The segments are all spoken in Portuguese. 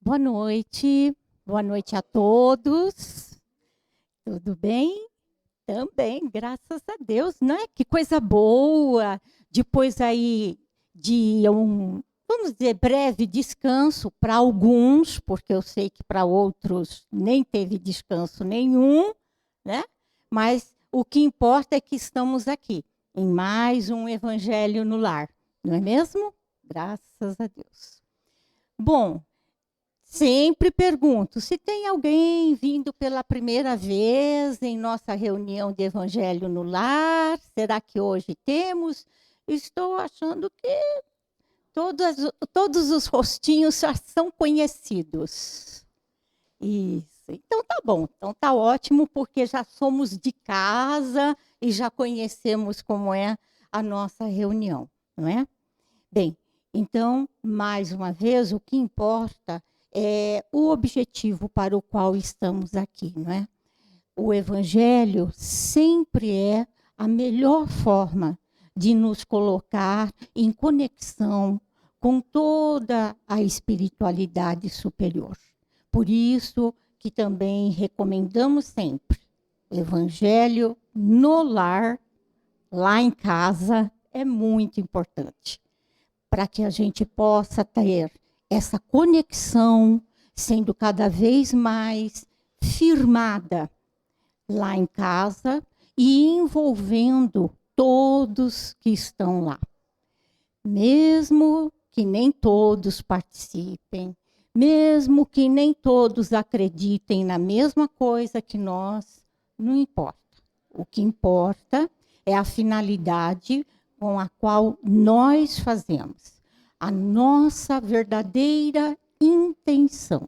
Boa noite a todos. Tudo bem? Também, graças a Deus, né? Que coisa boa. Depois aí de vamos dizer, breve descanso para alguns, porque eu sei que para outros nem teve descanso nenhum, né? Mas o que importa é que estamos aqui, em mais um Evangelho no Lar, não é mesmo? Graças a Deus. Bom, sempre pergunto, se tem alguém vindo pela primeira vez em nossa reunião de Evangelho no Lar, será que hoje temos? Estou achando que todos os rostinhos já são conhecidos. Isso. Então tá bom, então tá ótimo, porque já somos de casa e já conhecemos como é a nossa reunião, não é? Bem, então, mais uma vez, o que importa é o objetivo para o qual estamos aqui, não é? O Evangelho sempre é a melhor forma de nos colocar em conexão com toda a espiritualidade superior. Por isso que também recomendamos sempre Evangelho no lar, lá em casa, é muito importante para que a gente possa ter essa conexão sendo cada vez mais firmada lá em casa e envolvendo todos que estão lá. Mesmo que nem todos participem, mesmo que nem todos acreditem na mesma coisa que nós, não importa. O que importa é a finalidade com a qual nós fazemos, a nossa verdadeira intenção.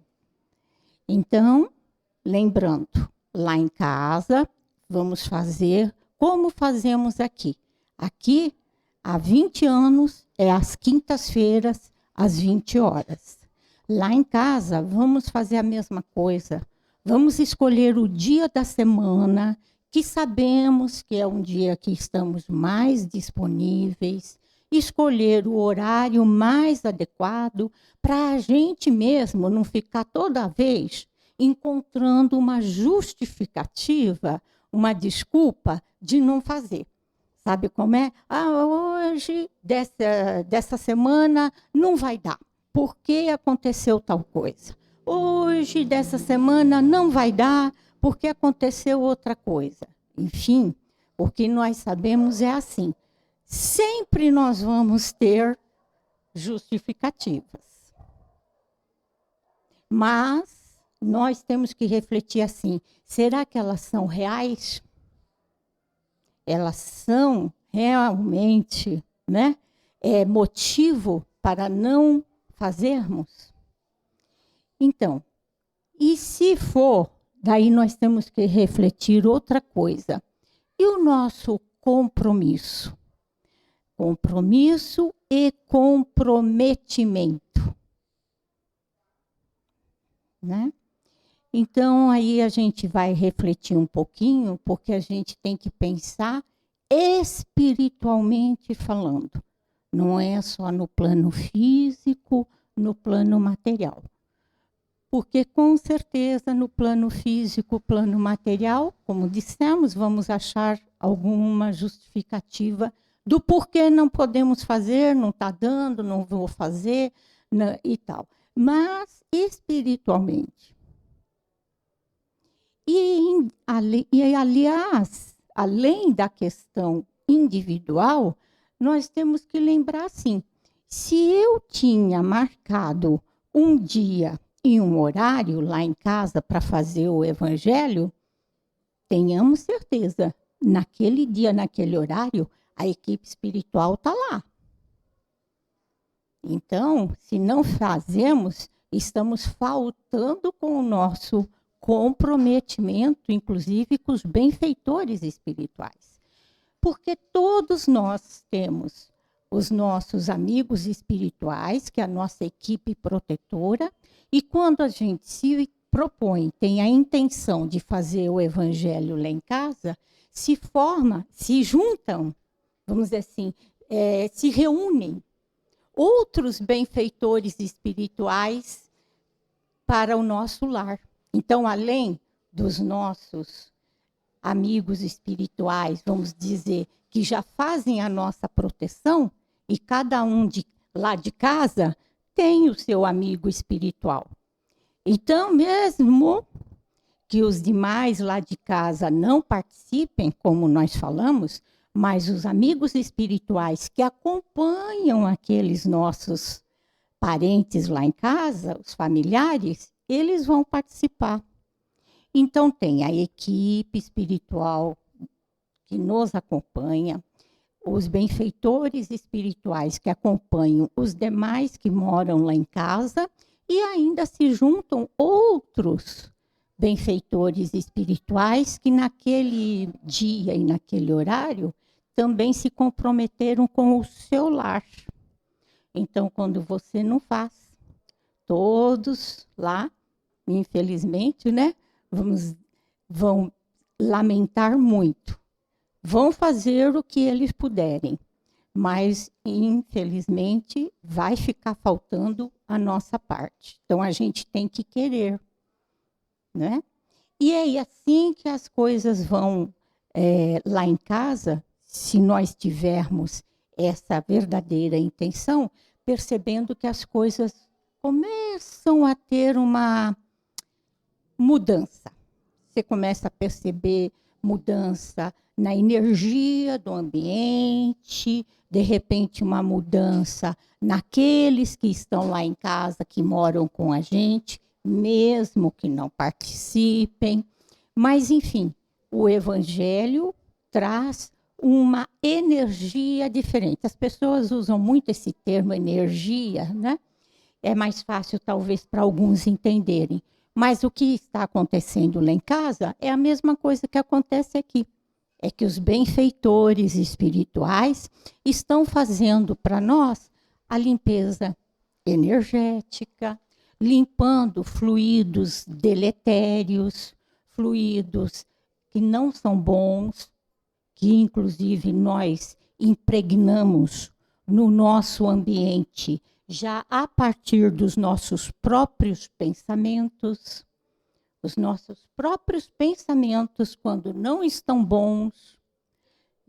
Então, lembrando, lá em casa, vamos fazer como fazemos aqui. Aqui, há 20 anos, é às quintas-feiras, às 20 horas. Lá em casa, vamos fazer a mesma coisa. Vamos escolher o dia da semana que sabemos que é um dia que estamos mais disponíveis, escolher o horário mais adequado para a gente mesmo não ficar toda vez encontrando uma justificativa, uma desculpa de não fazer. Sabe como é? Hoje, dessa semana, não vai dar, porque aconteceu tal coisa. Hoje, dessa semana, não vai dar, porque aconteceu outra coisa. Enfim, o que nós sabemos é assim. Sempre nós vamos ter justificativas. Mas nós temos que refletir assim, será que elas são reais? Elas são realmente, né, motivo para não fazermos? Então, e se for, daí nós temos que refletir outra coisa. E o nosso compromisso? Compromisso e comprometimento. Né? Então, aí a gente vai refletir um pouquinho, porque a gente tem que pensar espiritualmente falando. Não é só no plano físico, no plano material. Porque, com certeza, no plano físico, plano material, como dissemos, vamos achar alguma justificativa do porquê não podemos fazer, não está dando, não vou fazer, não, e tal. Mas, espiritualmente. Aliás, além da questão individual, nós temos que lembrar assim, se eu tinha marcado um dia e um horário lá em casa para fazer o evangelho, tenhamos certeza, naquele dia, naquele horário, a equipe espiritual está lá. Então, se não fazemos, estamos faltando com o nosso comprometimento, inclusive com os benfeitores espirituais. Porque todos nós temos os nossos amigos espirituais, que é a nossa equipe protetora, e quando a gente se propõe, tem a intenção de fazer o evangelho lá em casa, se forma, se juntam, vamos dizer assim, se reúnem outros benfeitores espirituais para o nosso lar. Então, além dos nossos amigos espirituais, vamos dizer, que já fazem a nossa proteção, e cada um lá de casa tem o seu amigo espiritual. Então, mesmo que os demais lá de casa não participem, como nós falamos, mas os amigos espirituais que acompanham aqueles nossos parentes lá em casa, os familiares, eles vão participar. Então, tem a equipe espiritual que nos acompanha, os benfeitores espirituais que acompanham os demais que moram lá em casa, e ainda se juntam outros benfeitores espirituais que naquele dia e naquele horário também se comprometeram com o seu lar. Então, quando você não faz, todos lá, infelizmente, né, vão lamentar muito. Vão fazer o que eles puderem, mas, infelizmente, vai ficar faltando a nossa parte. Então, a gente tem que querer, né? E é assim que as coisas vão lá em casa, se nós tivermos essa verdadeira intenção, percebendo que as coisas começam a ter uma mudança. Você começa a perceber mudança na energia do ambiente, de repente uma mudança naqueles que estão lá em casa, que moram com a gente, mesmo que não participem. Mas, enfim, o Evangelho traz uma energia diferente. As pessoas usam muito esse termo energia, né? É mais fácil, talvez, para alguns entenderem. Mas o que está acontecendo lá em casa é a mesma coisa que acontece aqui. É que os benfeitores espirituais estão fazendo para nós a limpeza energética, limpando fluidos deletérios, fluidos que não são bons, que inclusive nós impregnamos no nosso ambiente já a partir dos nossos próprios pensamentos. Os nossos próprios pensamentos, quando não estão bons,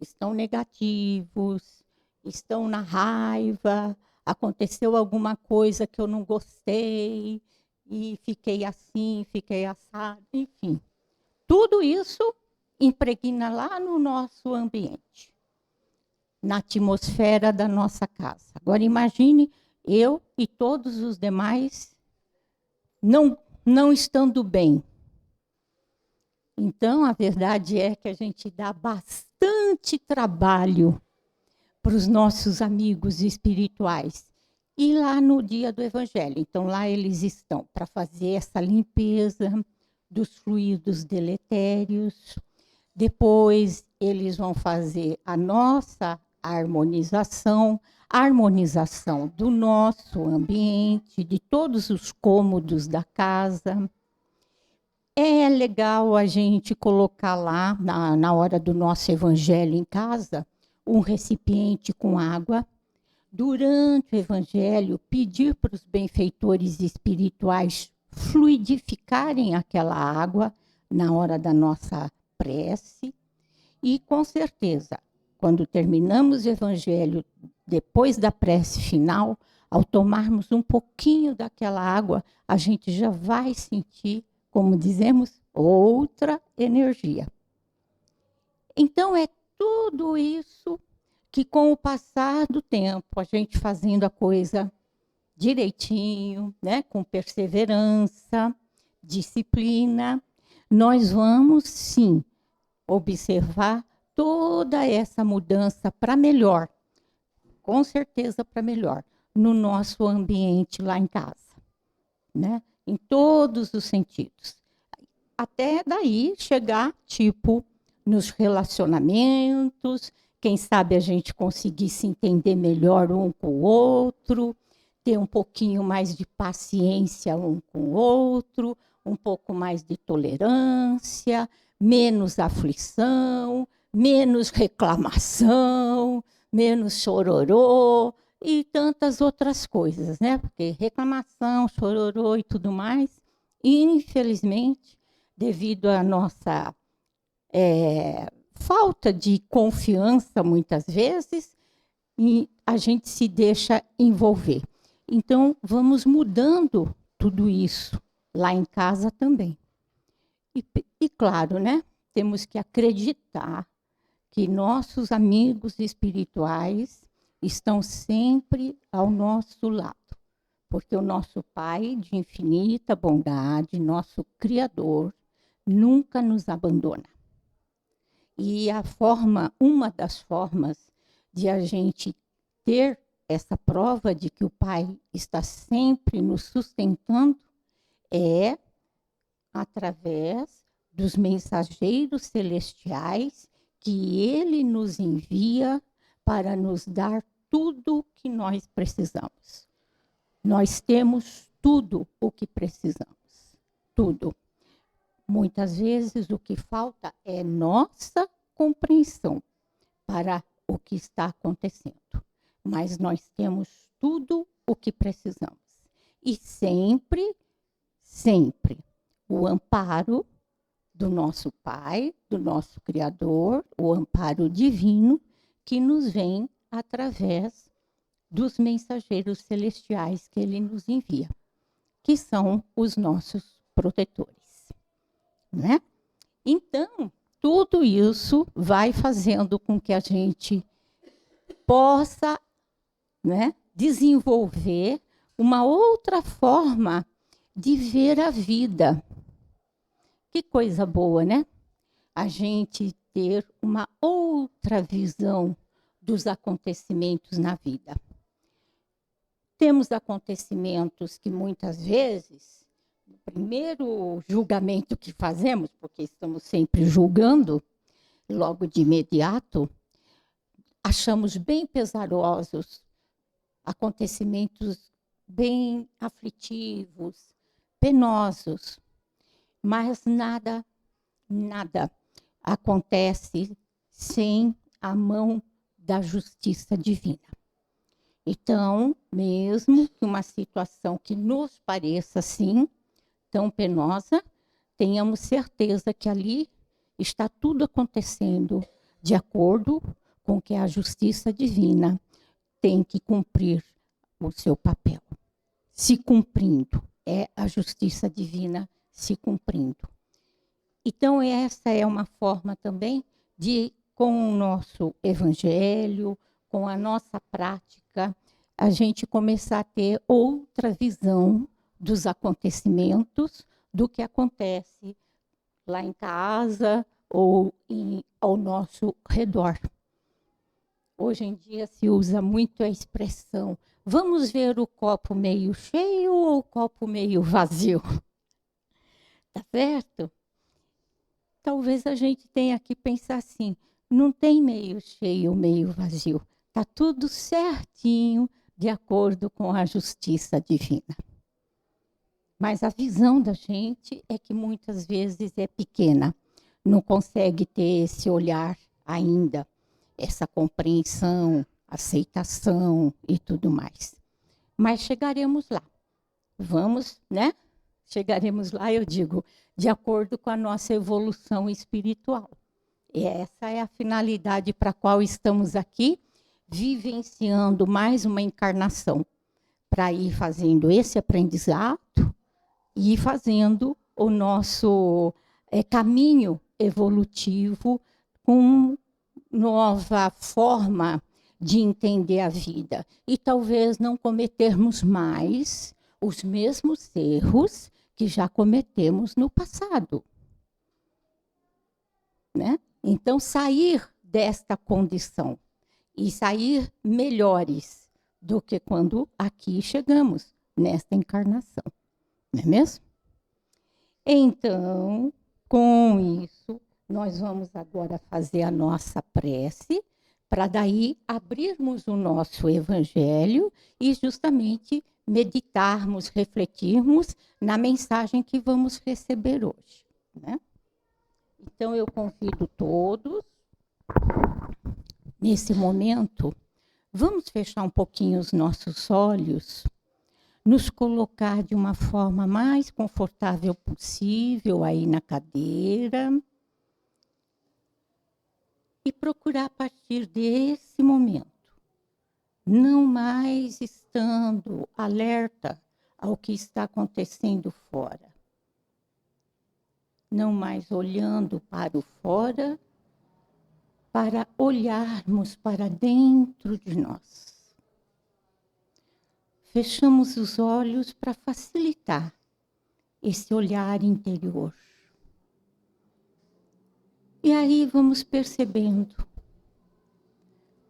estão negativos, estão na raiva, aconteceu alguma coisa que eu não gostei, e fiquei assim, fiquei assado, enfim. Tudo isso impregna lá no nosso ambiente, na atmosfera da nossa casa. Agora imagine eu e todos os demais não estando bem. Então, a verdade é que a gente dá bastante trabalho para os nossos amigos espirituais. E lá no dia do Evangelho, então lá eles estão para fazer essa limpeza dos fluidos deletérios. Depois eles vão fazer a nossa harmonização, a harmonização do nosso ambiente, de todos os cômodos da casa. É legal a gente colocar lá, na hora do nosso evangelho em casa, um recipiente com água. Durante o evangelho, pedir para os benfeitores espirituais fluidificarem aquela água na hora da nossa prece. E, com certeza, quando terminamos o evangelho, depois da prece final, ao tomarmos um pouquinho daquela água, a gente já vai sentir, como dizemos, outra energia. Então, é tudo isso que, com o passar do tempo, a gente fazendo a coisa direitinho, né, com perseverança, disciplina, nós vamos, sim, observar toda essa mudança para melhor, com certeza para melhor, no nosso ambiente lá em casa, né? Em todos os sentidos. Até daí chegar, tipo, nos relacionamentos, quem sabe a gente conseguir se entender melhor um com o outro, ter um pouquinho mais de paciência um com o outro, um pouco mais de tolerância, menos aflição, menos reclamação, menos chororô e tantas outras coisas, né? Porque reclamação, chororô e tudo mais E, infelizmente, devido à nossa falta de confiança, muitas vezes, e a gente se deixa envolver. Então, vamos mudando tudo isso lá em casa também. E claro, né? Temos que acreditar que nossos amigos espirituais estão sempre ao nosso lado, porque o nosso Pai de infinita bondade, nosso Criador, nunca nos abandona. E uma das formas de a gente ter essa prova de que o Pai está sempre nos sustentando é através dos mensageiros celestiais que ele nos envia para nos dar tudo o que nós precisamos. Nós temos tudo o que precisamos, tudo. Muitas vezes o que falta é nossa compreensão para o que está acontecendo. Mas nós temos tudo o que precisamos. E sempre, sempre, o amparo do nosso Pai, do nosso Criador, o amparo divino que nos vem através dos mensageiros celestiais que ele nos envia, que são os nossos protetores, né? Então, tudo isso vai fazendo com que a gente possa, né, desenvolver uma outra forma de ver a vida. Que coisa boa, né? A gente ter uma outra visão dos acontecimentos na vida. Temos acontecimentos que muitas vezes, no primeiro julgamento que fazemos, porque estamos sempre julgando, logo de imediato, achamos bem pesarosos, acontecimentos bem aflitivos, penosos. Mas nada acontece sem a mão da justiça divina. Então, mesmo que uma situação que nos pareça assim, tão penosa, tenhamos certeza que ali está tudo acontecendo de acordo com que a justiça divina tem que cumprir o seu papel. Se cumprindo, é a justiça divina se cumprindo. Então, essa é uma forma também de, com o nosso evangelho, com a nossa prática, a gente começar a ter outra visão dos acontecimentos, do que acontece lá em casa ou ao nosso redor. Hoje em dia se usa muito a expressão: vamos ver o copo meio cheio ou o copo meio vazio? Tá certo? Talvez a gente tenha que pensar assim: não tem meio cheio ou meio vazio. Tá tudo certinho de acordo com a justiça divina. Mas a visão da gente é que muitas vezes é pequena, não consegue ter esse olhar ainda, essa compreensão, aceitação e tudo mais. Mas chegaremos lá. Vamos, né? Chegaremos lá, eu digo, de acordo com a nossa evolução espiritual. E essa é a finalidade para a qual estamos aqui, vivenciando mais uma encarnação, para ir fazendo esse aprendizado e ir fazendo o nosso caminho evolutivo com nova forma de entender a vida. E talvez não cometermos mais os mesmos erros que já cometemos no passado. Né? Então, sair desta condição e sair melhores do que quando aqui chegamos, nesta encarnação. Não é mesmo? Então, com isso, nós vamos agora fazer a nossa prece, para daí abrirmos o nosso evangelho e justamente meditarmos, refletirmos na mensagem que vamos receber hoje. Né? Então, eu convido todos, nesse momento, vamos fechar um pouquinho os nossos olhos, nos colocar de uma forma mais confortável possível aí na cadeira e procurar a partir desse momento, não mais estando alerta ao que está acontecendo fora, não mais olhando para o fora, para olharmos para dentro de nós. Fechamos os olhos para facilitar esse olhar interior. E aí vamos percebendo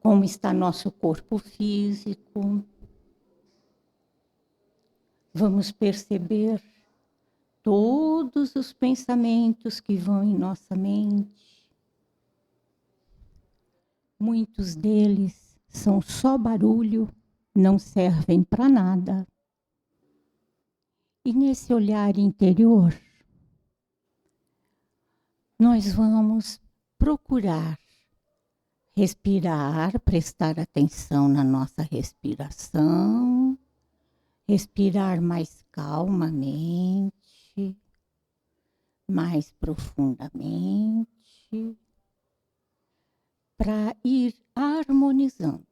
como está nosso corpo físico. Vamos perceber todos os pensamentos que vão em nossa mente. Muitos deles são só barulho, não servem para nada. E nesse olhar interior, nós vamos procurar respirar, prestar atenção na nossa respiração, respirar mais calmamente, mais profundamente, para ir harmonizando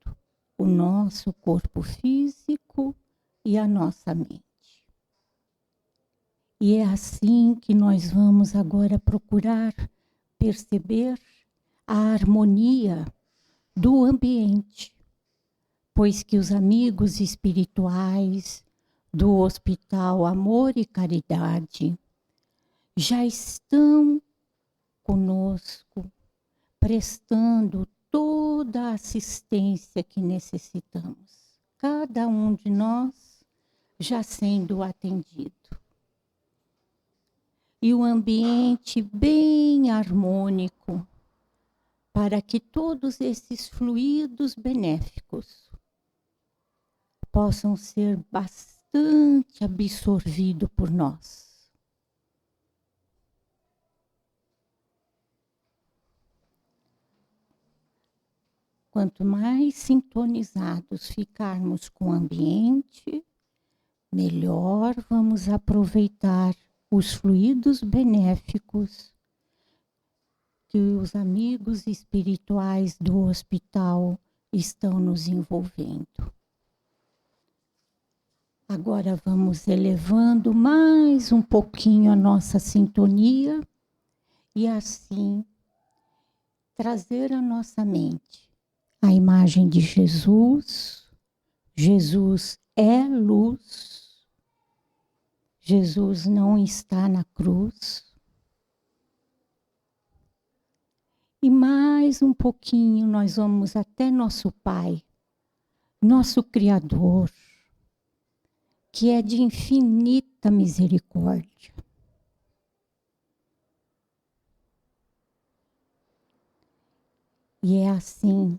o nosso corpo físico e a nossa mente. E é assim que nós vamos agora procurar perceber a harmonia do ambiente, pois que os amigos espirituais do Hospital Amor e Caridade já estão conosco, prestando toda a assistência que necessitamos. Cada um de nós já sendo atendido. E o ambiente bem harmônico, para que todos esses fluidos benéficos possam ser bastante absorvidos por nós. Quanto mais sintonizados ficarmos com o ambiente, melhor vamos aproveitar os fluidos benéficos que os amigos espirituais do hospital estão nos envolvendo. Agora vamos elevando mais um pouquinho a nossa sintonia e assim trazer à nossa mente a imagem de Jesus. Jesus é luz. Jesus não está na cruz. E mais um pouquinho nós vamos até nosso Pai, nosso Criador, que é de infinita misericórdia. E é assim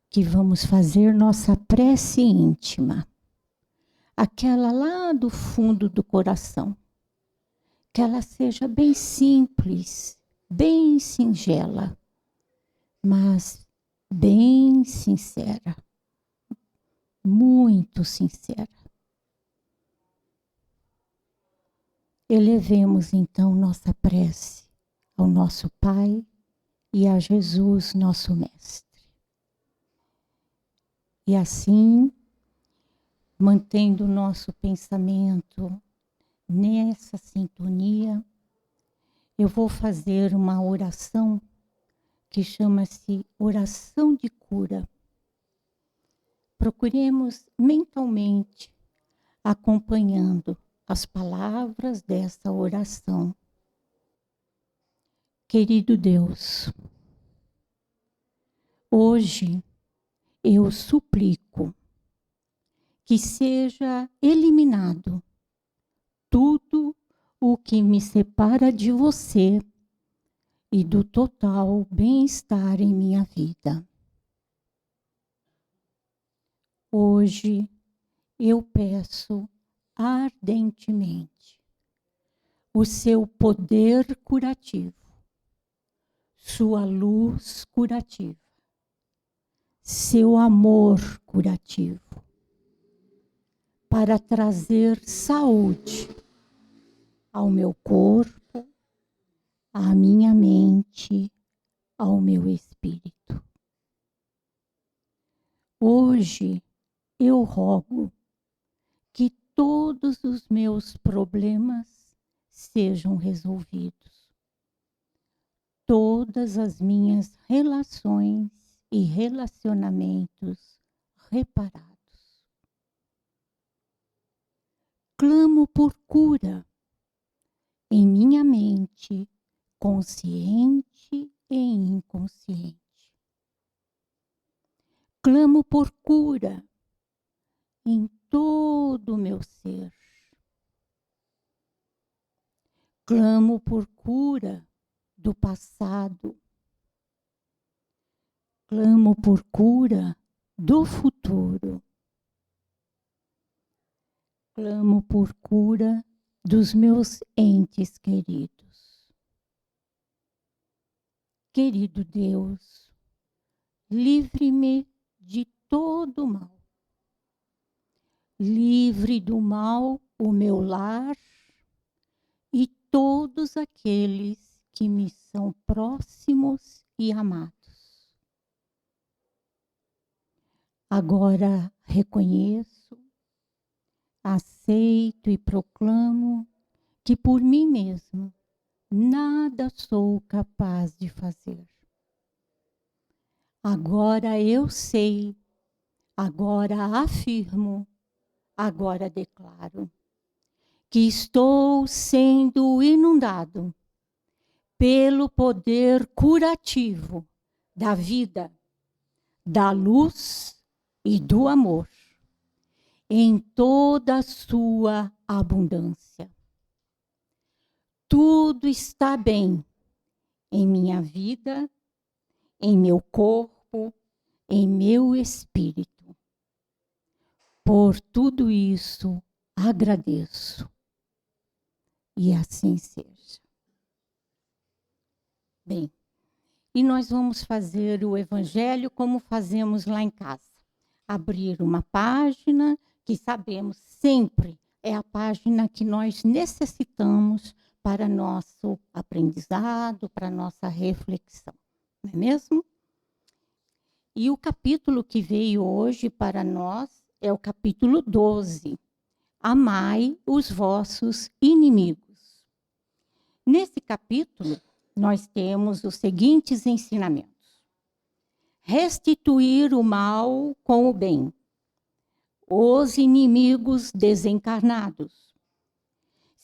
que vamos fazer nossa prece íntima. Aquela lá do fundo do coração. Que ela seja bem simples, bem singela, mas bem sincera. Muito sincera. Elevemos então nossa prece ao nosso Pai e a Jesus, nosso Mestre. E assim, mantendo o nosso pensamento nessa sintonia, eu vou fazer uma oração que chama-se oração de cura. Procuremos mentalmente acompanhando as palavras dessa oração. Querido Deus, hoje eu suplico que seja eliminado tudo o que me separa de você e do total bem-estar em minha vida. Hoje eu peço ardentemente o seu poder curativo, sua luz curativa, seu amor curativo, para trazer saúde ao meu corpo, à minha mente, ao meu espírito. Hoje eu rogo que todos os meus problemas sejam resolvidos. Todas as minhas relações e relacionamentos reparados. Clamo por cura em minha mente, consciente e inconsciente. Clamo por cura em todo o meu ser. Clamo por cura do passado. Clamo por cura do futuro. Clamo por cura dos meus entes queridos. Querido Deus, livre-me de todo o mal. Livre do mal o meu lar e todos aqueles que me são próximos e amados. Agora reconheço, aceito e proclamo que por mim mesmo nada sou capaz de fazer. Agora eu sei, agora afirmo, agora declaro que estou sendo inundado pelo poder curativo da vida, da luz e do amor, em toda a sua abundância. Tudo está bem em minha vida, em meu corpo, em meu espírito. Por tudo isso, agradeço. E assim seja. Bem, e nós vamos fazer o evangelho como fazemos lá em casa. Abrir uma página que sabemos sempre é a página que nós necessitamos para nosso aprendizado, para nossa reflexão. Não é mesmo? E o capítulo que veio hoje para nós é o capítulo 12. Amai os vossos inimigos. Nesse capítulo, nós temos os seguintes ensinamentos. Restituir o mal com o bem. Os inimigos desencarnados.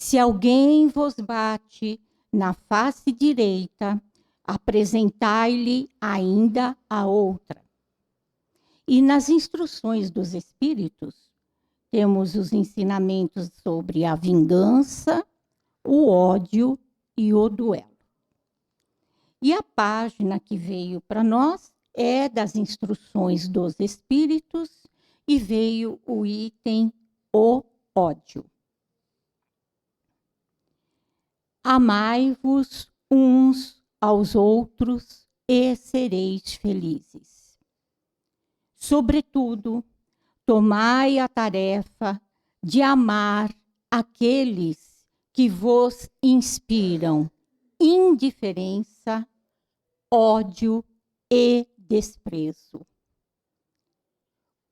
Se alguém vos bate na face direita, apresentai-lhe ainda a outra. E nas instruções dos espíritos, temos os ensinamentos sobre a vingança, o ódio e o duelo. E a página que veio para nós é das instruções dos espíritos e veio o item o ódio. Amai-vos uns aos outros e sereis felizes. Sobretudo, tomai a tarefa de amar aqueles que vos inspiram indiferença, ódio e desprezo.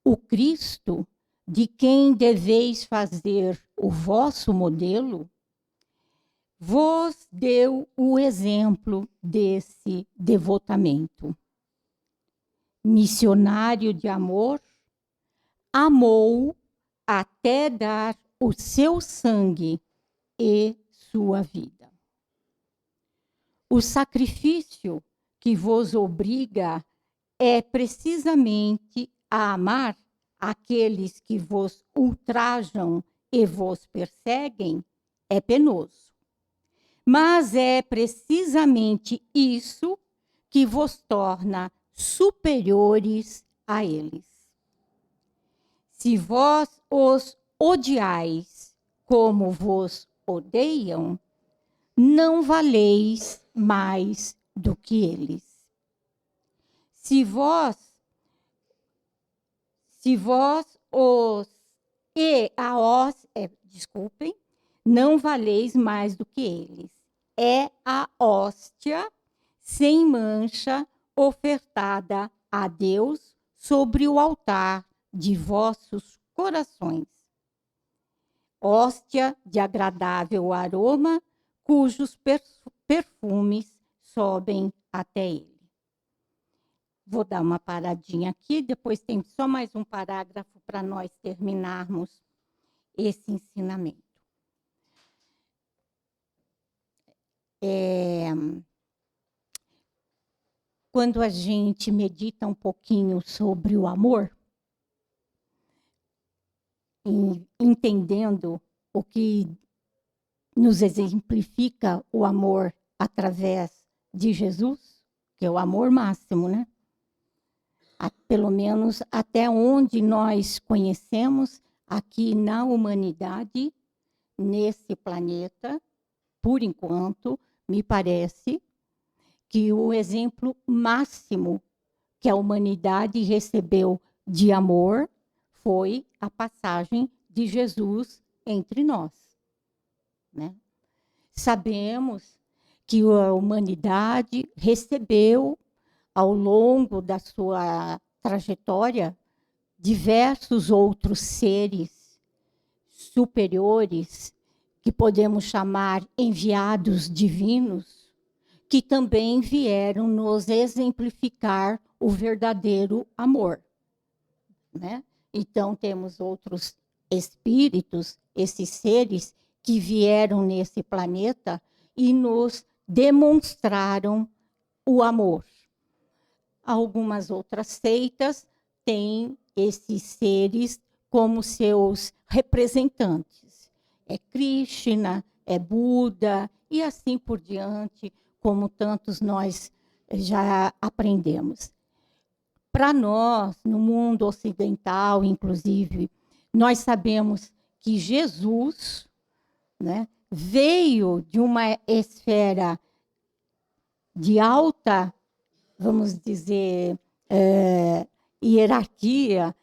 O Cristo, de quem deveis fazer o vosso modelo, vos deu o exemplo desse devotamento. Missionário de amor, amou até dar o seu sangue e sua vida. O sacrifício que vos obriga é precisamente a amar aqueles que vos ultrajam e vos perseguem, é penoso. Mas é precisamente isso que vos torna superiores a eles. Se vós os odiais como vos odeiam, não valeis mais do que eles. Se vós os E a hóstia, desculpem, não valeis mais do que eles. É a hóstia sem mancha ofertada a Deus sobre o altar de vossos corações. Hóstia de agradável aroma, cujos perfumes sobem até ele. Vou dar uma paradinha aqui, depois tem só mais um parágrafo para nós terminarmos esse ensinamento. Quando a gente medita um pouquinho sobre o amor, entendendo o que nos exemplifica o amor através de Jesus, que é o amor máximo, né? Pelo menos até onde nós conhecemos aqui na humanidade, nesse planeta, por enquanto, me parece que o exemplo máximo que a humanidade recebeu de amor foi a passagem de Jesus entre nós, né? Sabemos que a humanidade recebeu, ao longo da sua trajetória, diversos outros seres superiores, que podemos chamar enviados divinos, que também vieram nos exemplificar o verdadeiro amor, né? Então, temos outros espíritos, esses seres que vieram nesse planeta e nos demonstraram o amor. Algumas outras seitas têm esses seres como seus representantes. É Krishna, é Buda e assim por diante, como tantos nós já aprendemos. Para nós, no mundo ocidental, inclusive, nós sabemos que Jesus, né, veio de uma esfera de alta, vamos dizer, hierarquia,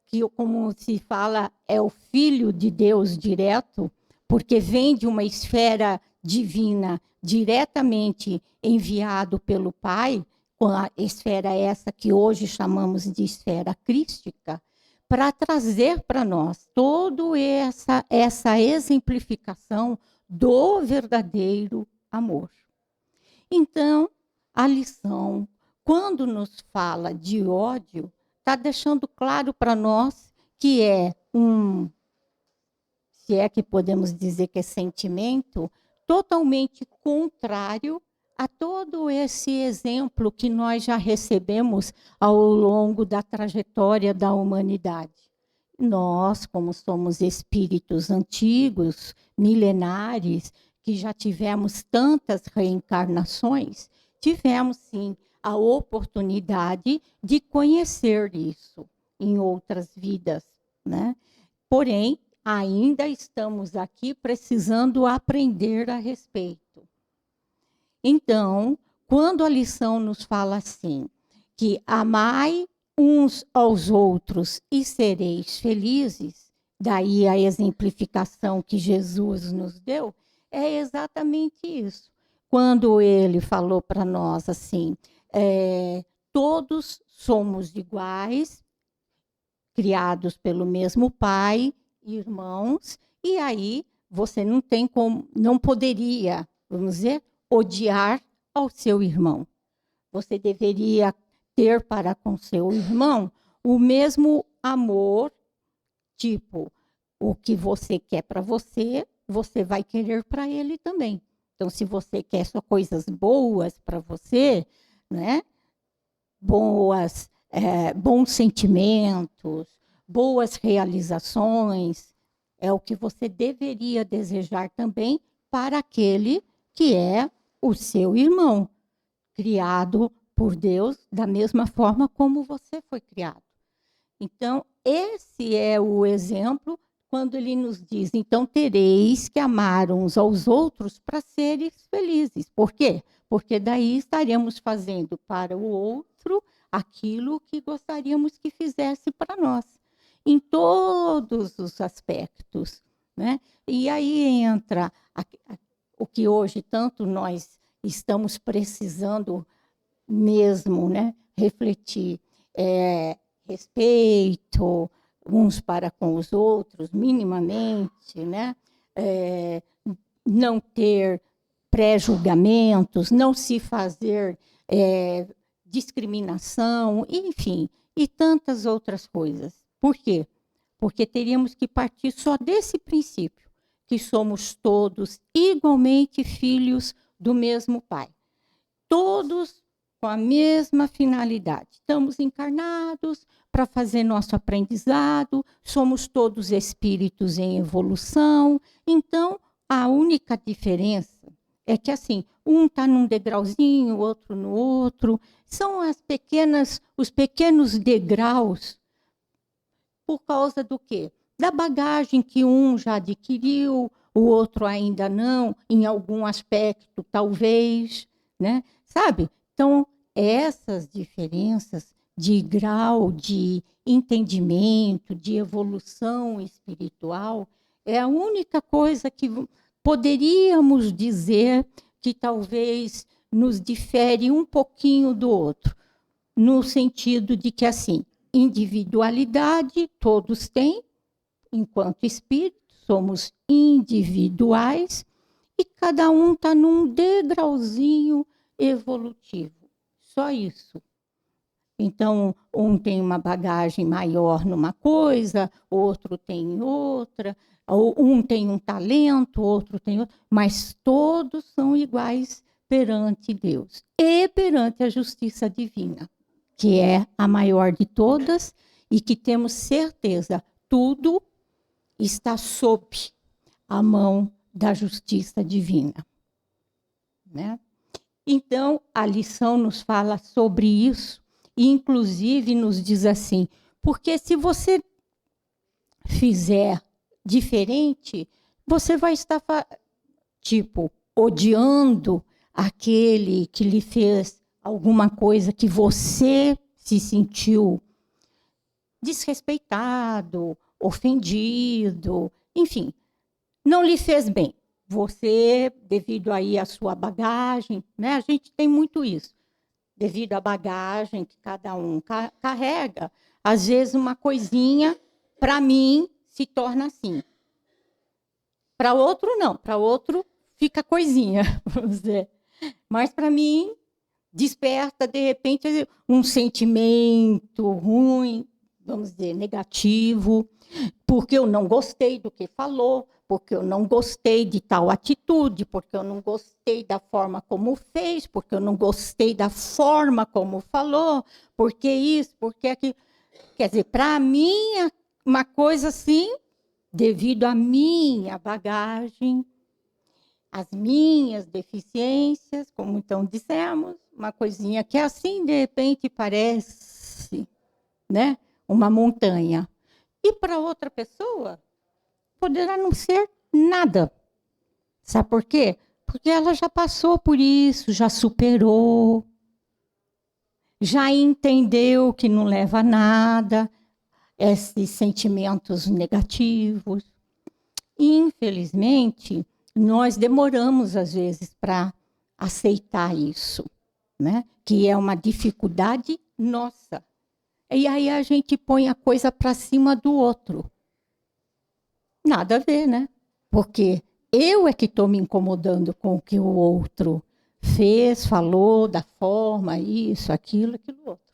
que, como se fala, é o Filho de Deus direto, porque vem de uma esfera divina diretamente enviado pelo Pai, com a esfera essa que hoje chamamos de esfera crística, para trazer para nós toda essa exemplificação do verdadeiro amor. Então, a lição, quando nos fala de ódio, está deixando claro para nós que é se é que podemos dizer que é sentimento, totalmente contrário a todo esse exemplo que nós já recebemos ao longo da trajetória da humanidade. Nós, como somos espíritos antigos, milenares, que já tivemos tantas reencarnações, tivemos, sim, a oportunidade de conhecer isso em outras vidas, né? Porém, ainda estamos aqui precisando aprender a respeito. Então, quando a lição nos fala assim, que amai uns aos outros e sereis felizes, daí a exemplificação que Jesus nos deu, é exatamente isso. Quando ele falou para nós assim, todos somos iguais, criados pelo mesmo Pai, irmãos, e aí você não poderia, vamos dizer, odiar ao seu irmão. Você deveria ter para com seu irmão o mesmo amor, tipo, o que você quer para você, você vai querer para ele também. Então, se você quer só coisas boas para você, né? Bons sentimentos, boas realizações, é o que você deveria desejar também para aquele que é o seu irmão, criado por Deus da mesma forma como você foi criado. Então, esse é o exemplo quando ele nos diz, então tereis que amar uns aos outros para seres felizes. Por quê? Porque daí estaremos fazendo para o outro aquilo que gostaríamos que fizesse para nós. em todos os aspectos, né? E aí entra o que hoje tanto nós estamos precisando mesmo, né? Refletir, respeito uns para com os outros, minimamente, né? Não ter pré-julgamentos, não se fazer discriminação, enfim, e tantas outras coisas. Por quê? Porque teríamos que partir só desse princípio, que somos todos igualmente filhos do mesmo Pai. Todos com a mesma finalidade. Estamos encarnados para fazer nosso aprendizado, somos todos espíritos em evolução. Então, a única diferença é que, assim, um está num degrauzinho, o outro no outro. São os pequenos degraus por causa do quê? Da bagagem que um já adquiriu, o outro ainda não, em algum aspecto, talvez, né? Sabe? Então, essas diferenças de grau de entendimento, de evolução espiritual, é a única coisa que poderíamos dizer que talvez nos difere um pouquinho do outro, no sentido de que, assim, individualidade todos têm, enquanto espírito, somos individuais, e cada um está num degrauzinho evolutivo. Só isso. Então, um tem uma bagagem maior numa coisa, outro tem outra, um tem um talento, outro tem outro, mas todos são iguais perante Deus e perante a justiça divina, que é a maior de todas e que temos certeza, tudo está sob a mão da justiça divina, né? Então, a lição nos fala sobre isso e, inclusive, nos diz assim, porque se você fizer diferente, você vai estar, odiando aquele que lhe fez alguma coisa que você se sentiu desrespeitado, ofendido, enfim, não lhe fez bem. Você, devido aí à sua bagagem, né? A gente tem muito isso. Devido à bagagem que cada um carrega, às vezes uma coisinha, para mim, se torna assim. Para outro, não. Para outro, fica coisinha, vamos dizer. Mas, para mim, desperta, de repente, um sentimento ruim, vamos dizer, negativo, porque eu não gostei do que falou, porque eu não gostei de tal atitude, porque eu não gostei da forma como fez, porque eu não gostei da forma como falou, porque isso, porque aquilo. Quer dizer, para mim, é uma coisa assim, devido à minha bagagem, às minhas deficiências, como então dissemos, uma coisinha que assim, de repente, parece, né, uma montanha. E para outra pessoa, poderá não ser nada. Sabe por quê? Porque ela já passou por isso, já superou, já entendeu que não leva a nada, esses sentimentos negativos. Infelizmente, nós demoramos, às vezes, para aceitar isso, né? Que é uma dificuldade nossa. E aí a gente põe a coisa para cima do outro. Nada a ver, né? Porque eu é que estou me incomodando com o que o outro fez, falou, da forma, isso, aquilo outro.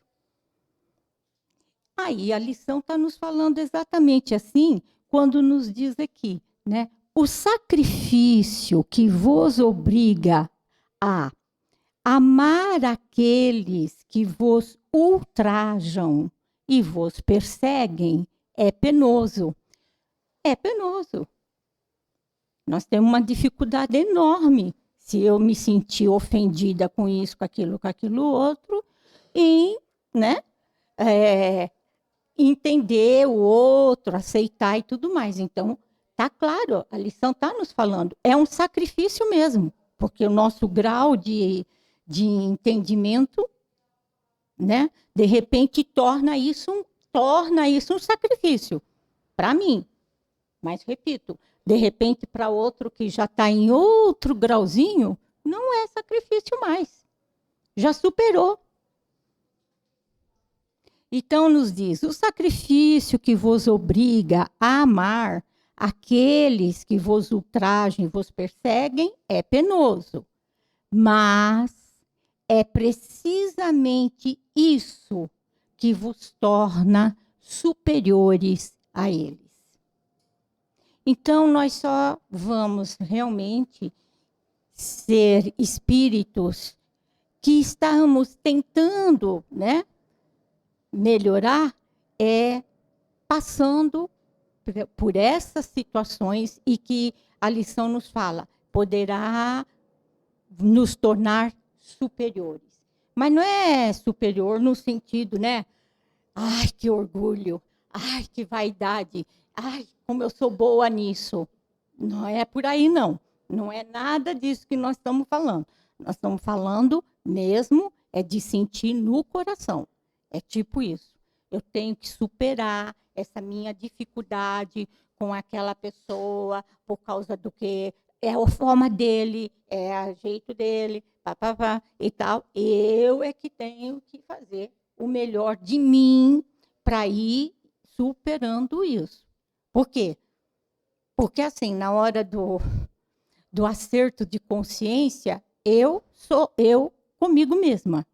Aí a lição está nos falando exatamente assim, quando nos diz aqui, né? O sacrifício que vos obriga a amar aqueles que vos ultrajam e vos perseguem é penoso. É penoso. Nós temos uma dificuldade enorme se eu me sentir ofendida com isso, com aquilo outro, em, né, entender o outro, aceitar e tudo mais. Então, está claro, a lição está nos falando. É um sacrifício mesmo, porque o nosso grau de entendimento, né, de repente, torna isso um sacrifício. para mim. Mas, repito, de repente, para outro que já está em outro grauzinho, não é sacrifício mais. Já superou. Então, nos diz, o sacrifício que vos obriga a amar aqueles que vos ultrajam e vos perseguem é penoso. Mas é precisamente isso que vos torna superiores a eles. Então, nós só vamos realmente ser espíritos que estamos tentando, né, melhorar, passando por essas situações e que a lição nos fala, poderá nos tornar superiores. Mas não é superior no sentido, né? Ai, que orgulho. Ai, que vaidade. Ai, como eu sou boa nisso. Não é por aí, não. Não é nada disso que nós estamos falando. Nós estamos falando mesmo de sentir no coração. É tipo isso. Eu tenho que superar essa minha dificuldade com aquela pessoa por causa do que é a forma dele, é o jeito dele, e tal. Eu é que tenho que fazer o melhor de mim para ir superando isso. Por quê? Porque, assim, na hora do acerto de consciência, eu sou eu comigo mesma.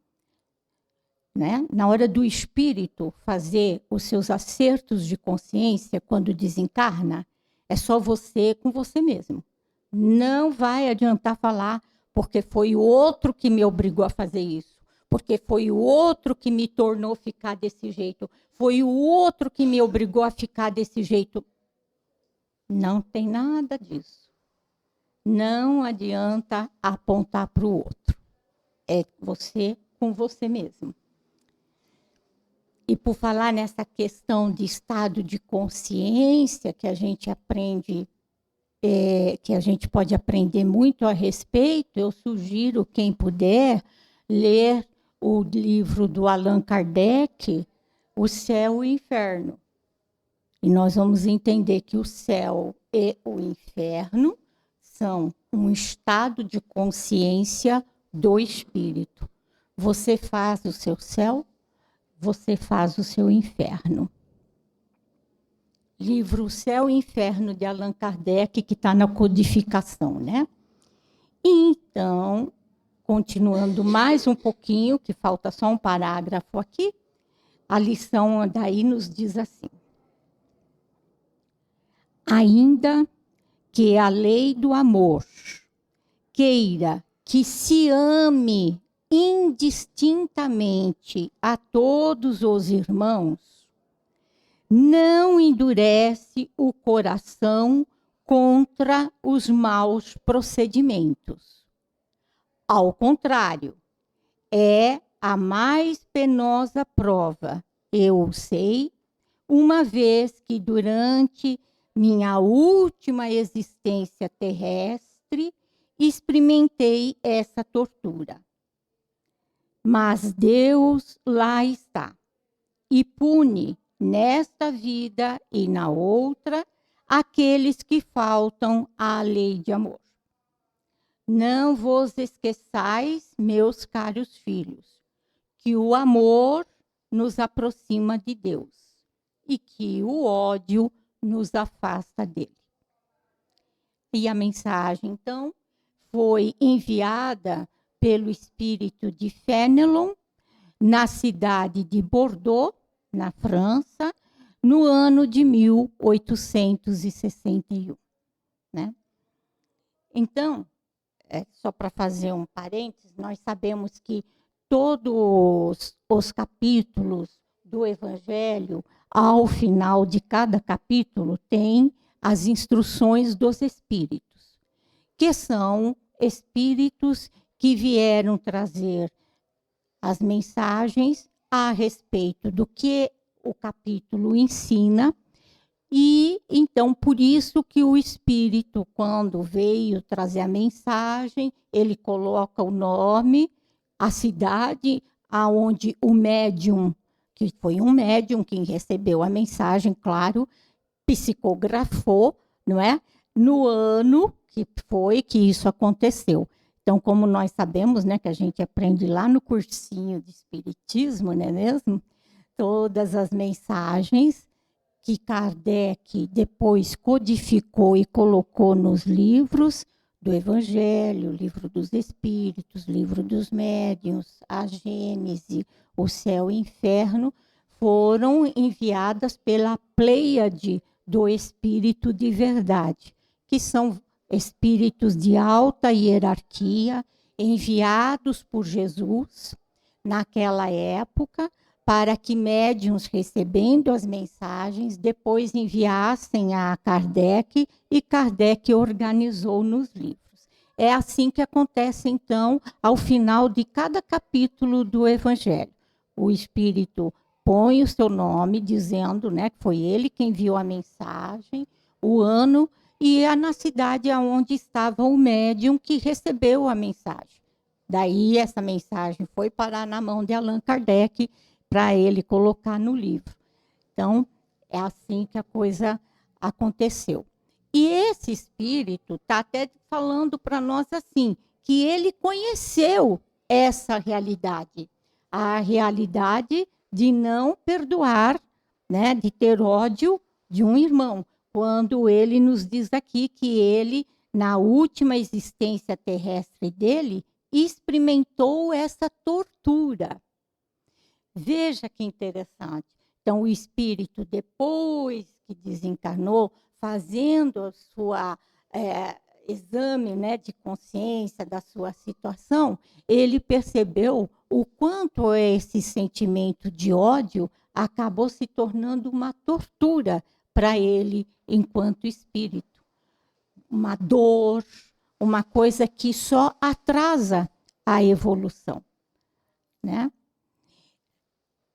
Né? Na hora do espírito fazer os seus acertos de consciência, quando desencarna, é só você com você mesmo. Não vai adiantar falar porque foi o outro que me obrigou a fazer isso, porque foi o outro que me tornou ficar desse jeito, foi o outro que me obrigou a ficar desse jeito. Não tem nada disso. Não adianta apontar para o outro. É você com você mesmo. E por falar nessa questão de estado de consciência que a gente aprende, que a gente pode aprender muito a respeito, eu sugiro, quem puder, ler o livro do Allan Kardec, O Céu e o Inferno. E nós vamos entender que o céu e o inferno são um estado de consciência do espírito. Você faz o seu céu, você faz o seu inferno. Livro O Céu e o Inferno, de Allan Kardec, que está na codificação, né? Então, continuando mais um pouquinho, que falta só um parágrafo aqui, a lição daí nos diz assim: ainda que a lei do amor queira que se ame indistintamente a todos os irmãos, não endurece o coração contra os maus procedimentos. Ao contrário, é a mais penosa prova, eu sei, uma vez que durante minha última existência terrestre experimentei essa tortura. Mas Deus lá está e pune nesta vida e na outra aqueles que faltam à lei de amor. Não vos esqueçais, meus caros filhos, que o amor nos aproxima de Deus e que o ódio nos afasta dele. E a mensagem, então, foi enviada pelo espírito de Fénelon, na cidade de Bordeaux, na França, no ano de 1861. Né? Então, só para fazer um parênteses, nós sabemos que todos os capítulos do Evangelho, ao final de cada capítulo, tem as instruções dos espíritos, que são espíritos que vieram trazer as mensagens a respeito do que o capítulo ensina. E, então, por isso que o espírito, quando veio trazer a mensagem, ele coloca o nome, a cidade aonde o médium, que foi um médium que recebeu a mensagem, claro, psicografou, não é? No ano que foi que isso aconteceu. Então, como nós sabemos, né, que a gente aprende lá no cursinho de espiritismo, não é mesmo? Todas as mensagens que Kardec depois codificou e colocou nos livros do Evangelho, livro dos Espíritos, livro dos Médiuns, a Gênese, o Céu e o Inferno, foram enviadas pela Pleiade do Espírito de Verdade, que são espíritos de alta hierarquia, enviados por Jesus naquela época, para que médiuns, recebendo as mensagens, depois enviassem a Kardec, e Kardec organizou nos livros. É assim que acontece, então, ao final de cada capítulo do Evangelho. O Espírito põe o seu nome, dizendo, né, que foi ele quem enviou a mensagem, o ano e na cidade onde estava o médium que recebeu a mensagem. Daí essa mensagem foi parar na mão de Allan Kardec, para ele colocar no livro. Então, é assim que a coisa aconteceu. E esse espírito está até falando para nós assim, que ele conheceu essa realidade, a realidade de não perdoar, né, de ter ódio de um irmão, quando ele nos diz aqui que ele, na última existência terrestre dele, experimentou essa tortura. Veja que interessante. Então, o espírito, depois que desencarnou, fazendo o seu exame, né, de consciência da sua situação, ele percebeu o quanto esse sentimento de ódio acabou se tornando uma tortura para ele enquanto espírito. Uma dor, uma coisa que só atrasa a evolução, né?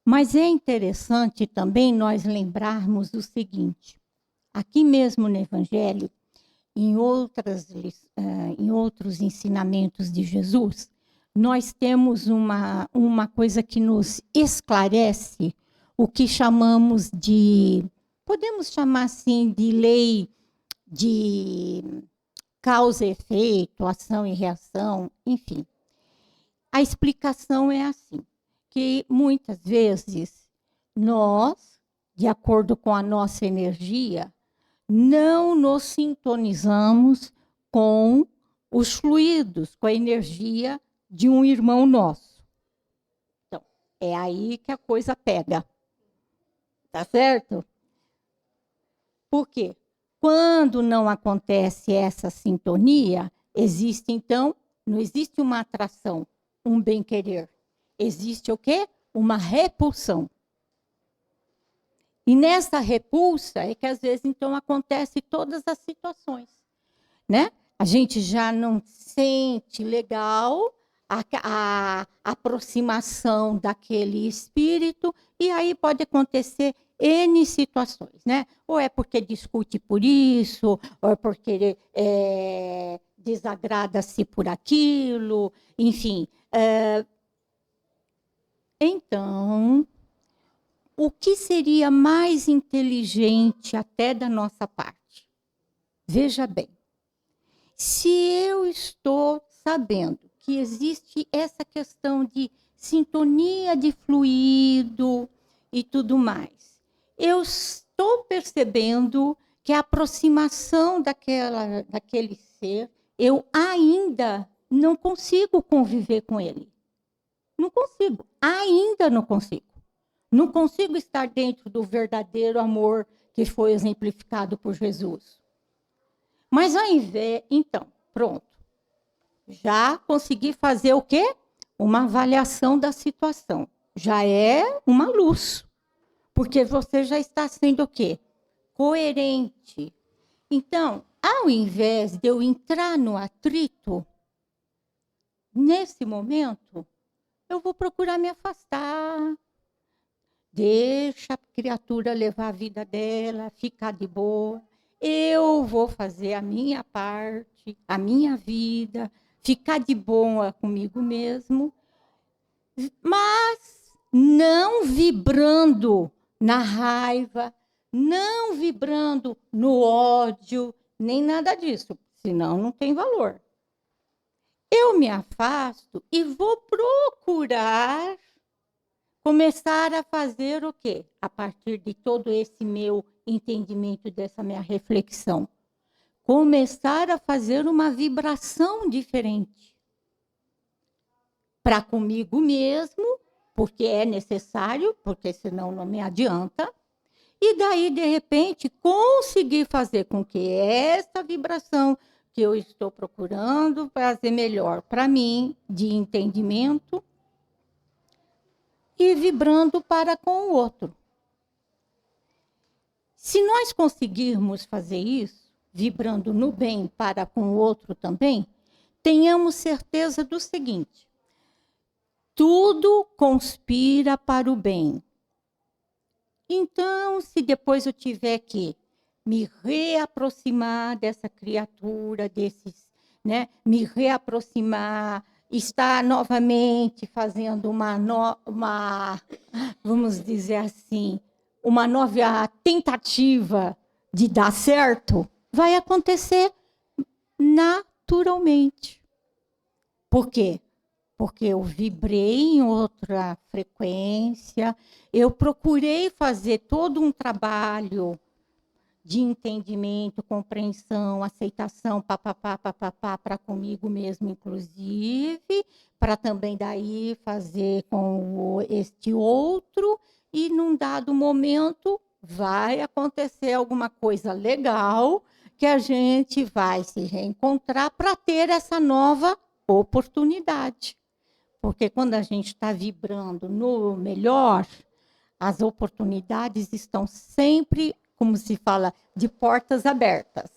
Mas é interessante também nós lembrarmos o seguinte, aqui mesmo no Evangelho, em outros ensinamentos de Jesus, nós temos uma coisa que nos esclarece o que chamamos de, podemos chamar assim, de lei de causa e efeito, ação e reação, enfim. A explicação é assim, que muitas vezes nós, de acordo com a nossa energia, não nos sintonizamos com os fluidos, com a energia de um irmão nosso. Então, é aí que a coisa pega. Tá certo? Por quê? Quando não acontece essa sintonia, existe, então, não existe uma atração, um bem-querer. Existe o quê? Uma repulsão. E nessa repulsa é que, às vezes, então, acontece todas as situações, né? A gente já não sente legal a aproximação daquele espírito, e aí pode acontecer N situações, né? Ou é porque discute por isso, ou é porque desagrada-se por aquilo, enfim. Então, o que seria mais inteligente até da nossa parte? Veja bem, se eu estou sabendo que existe essa questão de sintonia de fluido e tudo mais, eu estou percebendo que a aproximação daquele ser, eu ainda não consigo conviver com ele. Não consigo, ainda não consigo. Não consigo estar dentro do verdadeiro amor que foi exemplificado por Jesus. Mas ao invés, então, pronto. Já consegui fazer o quê? Uma avaliação da situação. Já é uma luz. Porque você já está sendo o quê? Coerente. Então, ao invés de eu entrar no atrito, nesse momento, eu vou procurar me afastar. Deixa a criatura levar a vida dela, ficar de boa. Eu vou fazer a minha parte, a minha vida, ficar de boa comigo mesmo, mas não vibrando na raiva, não vibrando no ódio, nem nada disso, senão não tem valor. Eu me afasto e vou procurar começar a fazer o quê? A partir de todo esse meu entendimento, dessa minha reflexão. Começar a fazer uma vibração diferente. Para comigo mesmo, porque é necessário, porque senão não me adianta. E daí, de repente, conseguir fazer com que essa vibração que eu estou procurando fazer melhor para mim, de entendimento, e vibrando para com o outro. Se nós conseguirmos fazer isso, vibrando no bem para com o outro também, tenhamos certeza do seguinte: tudo conspira para o bem. Então, se depois eu tiver que me reaproximar dessa criatura, me reaproximar, estar novamente fazendo vamos dizer assim, uma nova tentativa de dar certo, vai acontecer naturalmente. Por quê? Porque eu vibrei em outra frequência, eu procurei fazer todo um trabalho de entendimento, compreensão, aceitação, para comigo mesmo, inclusive, para também daí fazer com este outro, e num dado momento vai acontecer alguma coisa legal que a gente vai se reencontrar para ter essa nova oportunidade. Porque quando a gente está vibrando no melhor, as oportunidades estão sempre, como se fala, de portas abertas.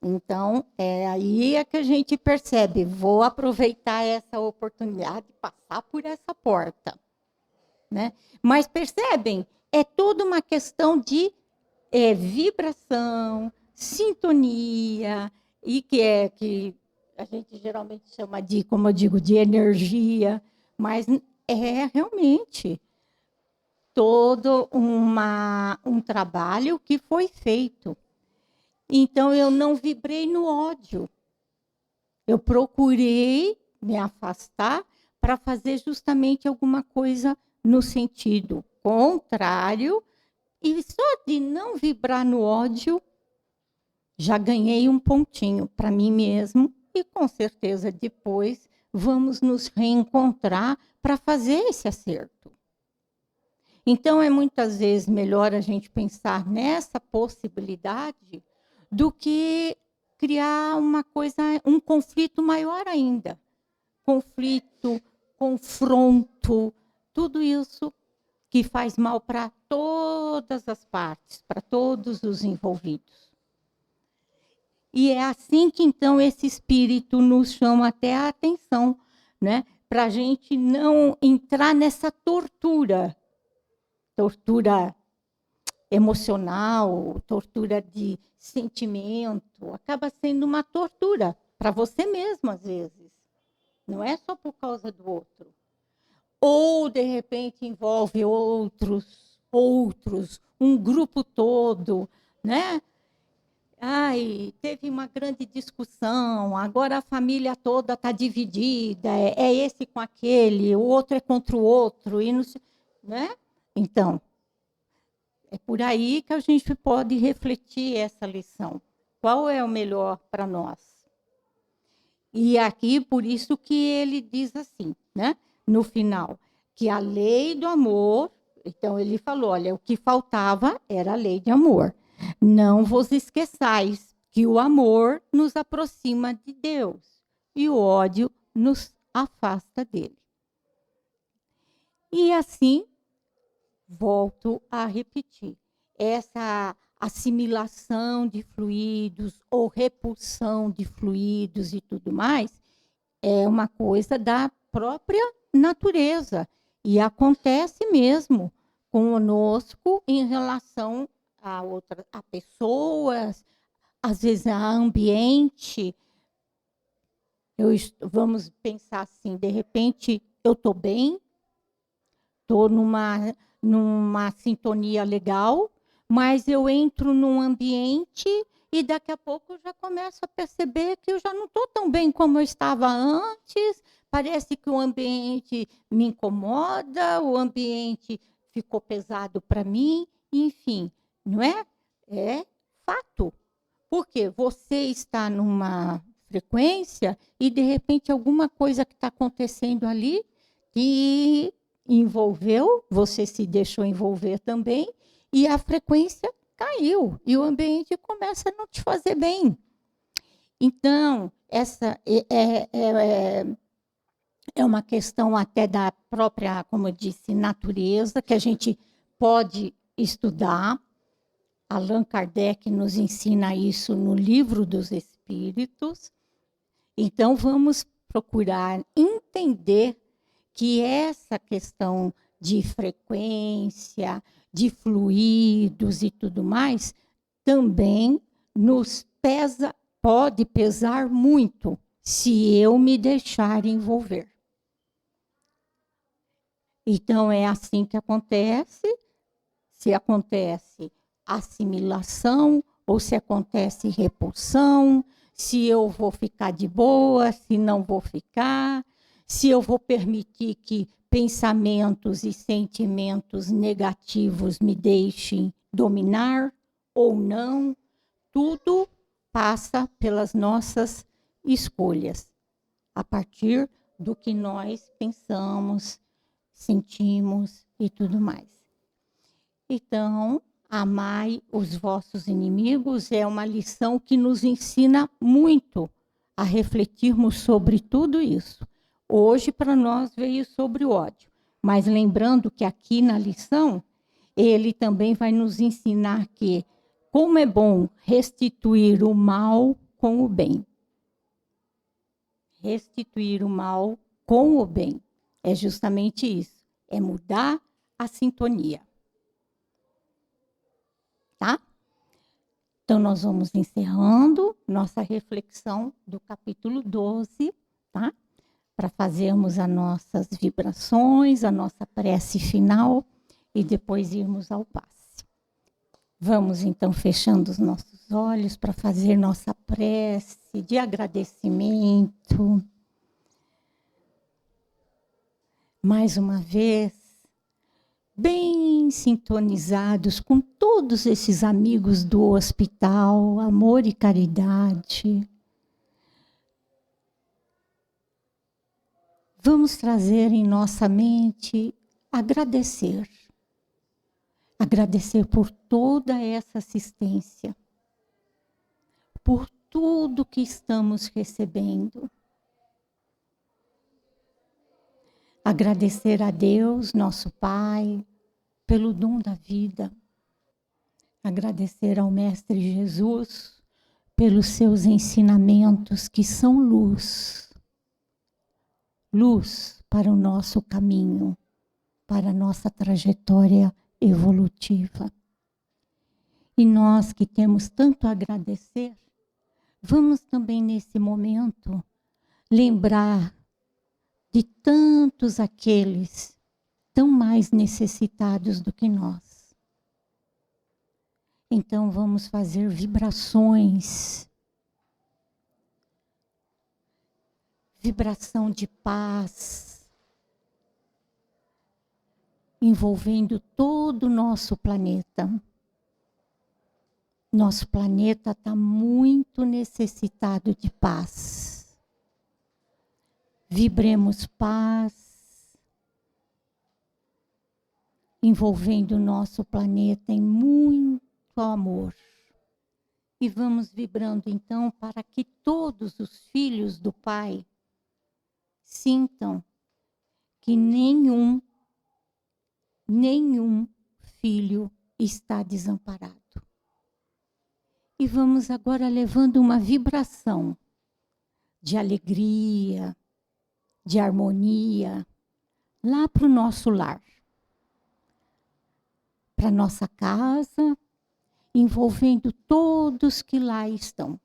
Então, é aí que a gente percebe, vou aproveitar essa oportunidade de passar por essa porta. Né? Mas percebem, é toda uma questão de vibração, sintonia, e que a gente geralmente chama de, como eu digo, de energia, mas é realmente todo um trabalho que foi feito. Então, eu não vibrei no ódio. Eu procurei me afastar para fazer justamente alguma coisa no sentido contrário, e só de não vibrar no ódio, já ganhei um pontinho para mim mesmo, e com certeza depois vamos nos reencontrar para fazer esse acerto. Então, é muitas vezes melhor a gente pensar nessa possibilidade do que criar uma coisa, um conflito maior ainda. Conflito, confronto, tudo isso que faz mal para todas as partes, para todos os envolvidos. E é assim que, então, esse espírito nos chama até a atenção, né? Para a gente não entrar nessa tortura emocional, tortura de sentimento, acaba sendo uma tortura para você mesmo, às vezes. Não é só por causa do outro. Ou, de repente, envolve outros, um grupo todo, né? Ai, teve uma grande discussão, agora a família toda está dividida, é esse com aquele, o outro é contra o outro, e não sei, né? Então, é por aí que a gente pode refletir essa lição. Qual é o melhor para nós? E aqui, por isso que ele diz assim, né? No final, que a lei do amor, então ele falou, olha, o que faltava era a lei de amor. Não vos esqueçais que o amor nos aproxima de Deus e o ódio nos afasta dele. E assim, volto a repetir, essa assimilação de fluidos ou repulsão de fluidos e tudo mais é uma coisa da própria natureza e acontece mesmo conosco em relação a pessoas, às vezes a ambiente. Vamos pensar assim, de repente eu estou bem, estou numa sintonia legal, mas eu entro num ambiente e daqui a pouco eu já começo a perceber que eu já não estou tão bem como eu estava antes, parece que o ambiente me incomoda, o ambiente ficou pesado para mim, enfim, não é? É fato. Porque você está numa frequência e, de repente, alguma coisa que está acontecendo ali te envolveu, você se deixou envolver também, e a frequência caiu, e o ambiente começa a não te fazer bem. Então, essa é uma questão até da própria, como eu disse, natureza, que a gente pode estudar. Allan Kardec nos ensina isso no Livro dos Espíritos. Então, vamos procurar entender que essa questão de frequência, de fluidos e tudo mais, também nos pesa, pode pesar muito, se eu me deixar envolver. Então, é assim que acontece. Se acontece assimilação ou se acontece repulsão, se eu vou ficar de boa, se não vou ficar, se eu vou permitir que pensamentos e sentimentos negativos me deixem dominar ou não, tudo passa pelas nossas escolhas, a partir do que nós pensamos, sentimos e tudo mais. Então, amai os vossos inimigos é uma lição que nos ensina muito a refletirmos sobre tudo isso. Hoje, para nós, veio sobre o ódio. Mas lembrando que aqui na lição, ele também vai nos ensinar que como é bom restituir o mal com o bem. Restituir o mal com o bem. É justamente isso. É mudar a sintonia. Tá? Então, nós vamos encerrando nossa reflexão do capítulo 12, tá? Para fazermos as nossas vibrações, a nossa prece final e depois irmos ao passe. Vamos, então, fechando os nossos olhos para fazer nossa prece de agradecimento. Mais uma vez, bem sintonizados com todos esses amigos do hospital, amor e caridade. Vamos trazer em nossa mente agradecer. Agradecer por toda essa assistência, por tudo que estamos recebendo. Agradecer a Deus, nosso Pai, pelo dom da vida. Agradecer ao Mestre Jesus pelos seus ensinamentos que são luz. Luz para o nosso caminho, para a nossa trajetória evolutiva. E nós que temos tanto a agradecer, vamos também nesse momento lembrar de tantos aqueles tão mais necessitados do que nós. Então vamos fazer vibrações, vibração de paz, envolvendo todo o nosso planeta. Nosso planeta está muito necessitado de paz. Vibremos paz, envolvendo o nosso planeta em muito amor. E vamos vibrando então para que todos os filhos do Pai sintam que nenhum filho está desamparado. E vamos agora levando uma vibração de alegria, de harmonia, lá para o nosso lar, para nossa casa, envolvendo todos que lá estão.